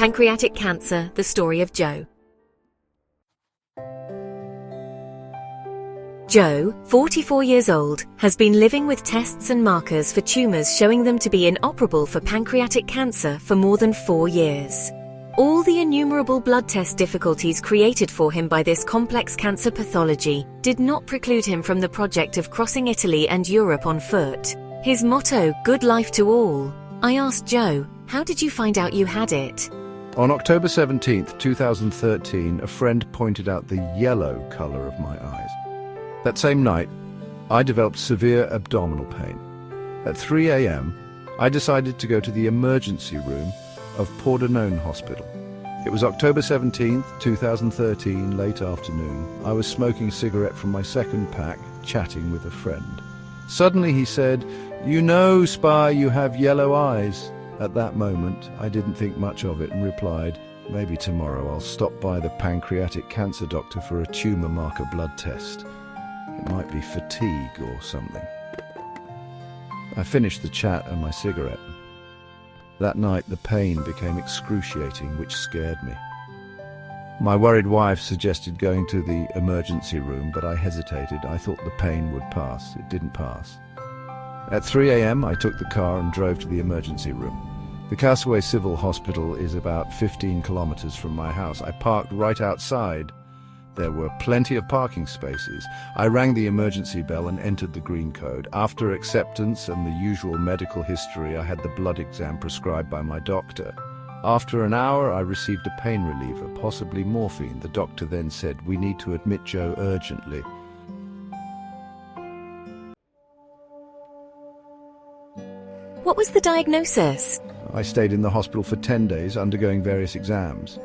Pancreatic cancer, the story of Joe. Joe, 44 years old, has been living with tests and markers for tumours showing them to be inoperable for pancreatic cancer for more than 4 years. All the innumerable blood test difficulties created for him by this complex cancer pathology did not preclude him from the project of crossing Italy and Europe on foot. His motto, "Good life to all." I asked Joe, how did you find out you had it? On October 17th, 2013, a friend pointed out the yellow colour of my eyes. That same night, I developed severe abdominal pain. At 3 a.m., I decided to go to the emergency room of Pordenone Hospital. It was October 17th, 2013, late afternoon. I was smoking a cigarette from my second pack, chatting with a friend. Suddenly he said, "You know, Spy, you have yellow eyes." At that moment, I didn't think much of it and replied, "Maybe tomorrow I'll stop by the pancreatic cancer doctor for a tumour marker blood test. It might be fatigue or something." I finished the chat and my cigarette. That night the pain became excruciating, which scared me. My worried wife suggested going to the emergency room, but I hesitated. I thought the pain would pass. It didn't pass. At 3 a.m. I took the car and drove to the emergency room. The Castaway Civil Hospital is about 15 kilometres from my house. I parked right outside. There were plenty of parking spaces. I rang the emergency bell and entered the green code. After acceptance and the usual medical history, I had the blood exam prescribed by my doctor. After an hour, I received a pain reliever, possibly morphine. The doctor then said, "We need to admit Joe urgently." What was the diagnosis? I stayed in the hospital for 10 days, undergoing various exams.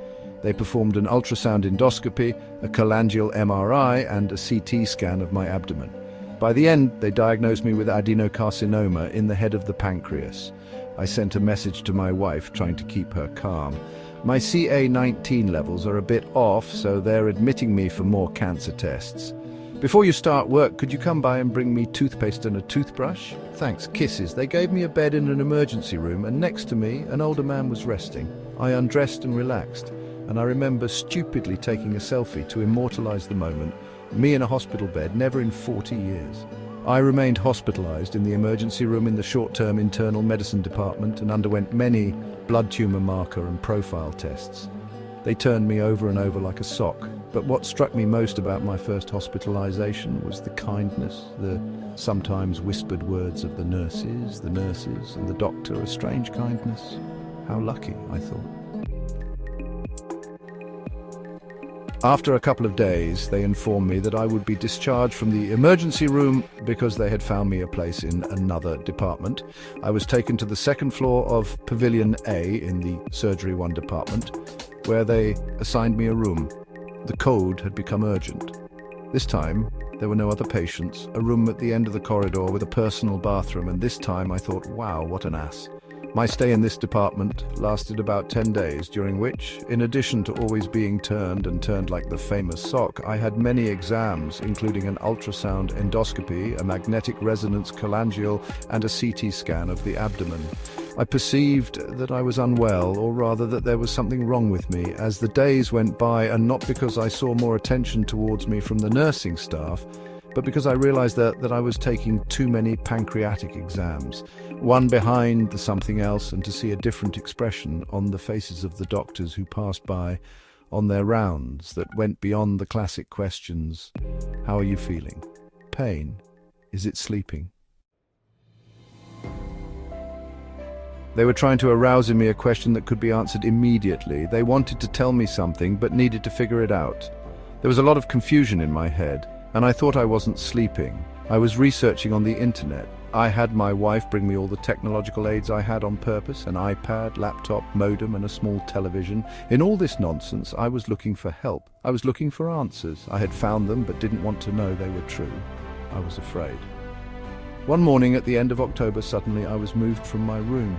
They performed an ultrasound endoscopy, a cholangial MRI, and a CT scan of my abdomen. By the end, they diagnosed me with adenocarcinoma in the head of the pancreas. I sent a message to my wife, trying to keep her calm. My Ca19 levels are a bit off, so they're admitting me for more cancer tests. "Before you start work, could you come by and bring me toothpaste and a toothbrush?" "Thanks, kisses." They gave me a bed in an emergency room, and next to me, an older man was resting. I undressed and relaxed, and I remember stupidly taking a selfie to immortalize the moment. Me in a hospital bed, never in 40 years. I remained hospitalized in the emergency room in the short-term internal medicine department and underwent many blood tumor marker and profile tests. They turned me over and over like a sock. But what struck me most about my first hospitalization was the kindness, the sometimes whispered words of the nurses and the doctor, a strange kindness. How lucky, I thought. After a couple of days, they informed me that I would be discharged from the emergency room because they had found me a place in another department. I was taken to the second floor of Pavilion A in the Surgery 1 department, where they assigned me a room. The code had become urgent. This time, there were no other patients, a room at the end of the corridor with a personal bathroom, and this time I thought, wow, what an ass. My stay in this department lasted about 10 days, during which, in addition to always being turned like the famous sock, I had many exams, including an ultrasound endoscopy, a magnetic resonance cholangial, and a CT scan of the abdomen. I perceived that I was unwell, or rather that there was something wrong with me, as the days went by, and not because I saw more attention towards me from the nursing staff, but because I realized that I was taking too many pancreatic exams, one behind the something else, and to see a different expression on the faces of the doctors who passed by on their rounds that went beyond the classic questions. How are you feeling? Pain? Is it sleeping? They were trying to arouse in me a question that could be answered immediately. They wanted to tell me something, but needed to figure it out. There was a lot of confusion in my head, and I thought I wasn't sleeping. I was researching on the internet. I had my wife bring me all the technological aids I had on purpose, an iPad, laptop, modem, and a small television. In all this nonsense, I was looking for help. I was looking for answers. I had found them, but didn't want to know they were true. I was afraid. One morning at the end of October, suddenly I was moved from my room.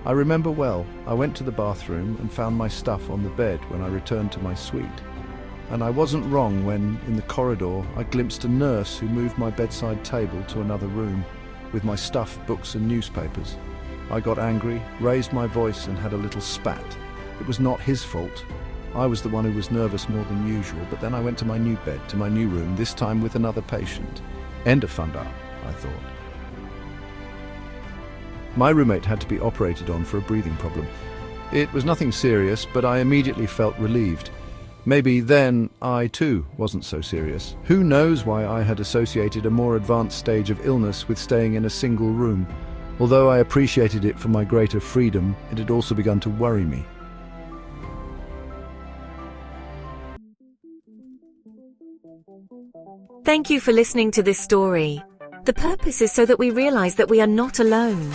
I remember well, I went to the bathroom and found my stuff on the bed when I returned to my suite. And I wasn't wrong when, in the corridor, I glimpsed a nurse who moved my bedside table to another room, with my stuff, books and newspapers. I got angry, raised my voice and had a little spat. It was not his fault. I was the one who was nervous more than usual, but then I went to my new bed, to my new room, this time with another patient. Endofungi, I thought. My roommate had to be operated on for a breathing problem. It was nothing serious, but I immediately felt relieved. Maybe then I too wasn't so serious. Who knows why I had associated a more advanced stage of illness with staying in a single room. Although I appreciated it for my greater freedom, it had also begun to worry me. Thank you for listening to this story. The purpose is so that we realize that we are not alone.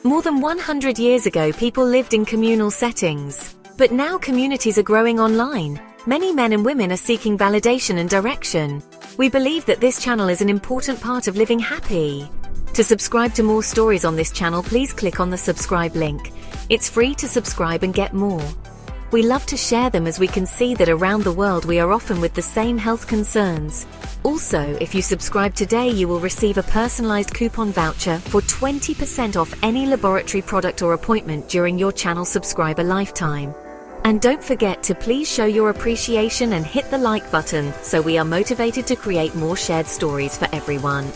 More than 100 years ago, people lived in communal settings. But now communities are growing online. Many men and women are seeking validation and direction. We believe that this channel is an important part of living happy. To subscribe to more stories on this channel, please click on the subscribe link. It's free to subscribe and get more. We love to share them as we can see that around the world we are often with the same health concerns. Also, if you subscribe today, you will receive a personalized coupon voucher for 20% off any laboratory product or appointment during your channel subscriber lifetime. And don't forget to please show your appreciation and hit the like button so we are motivated to create more shared stories for everyone.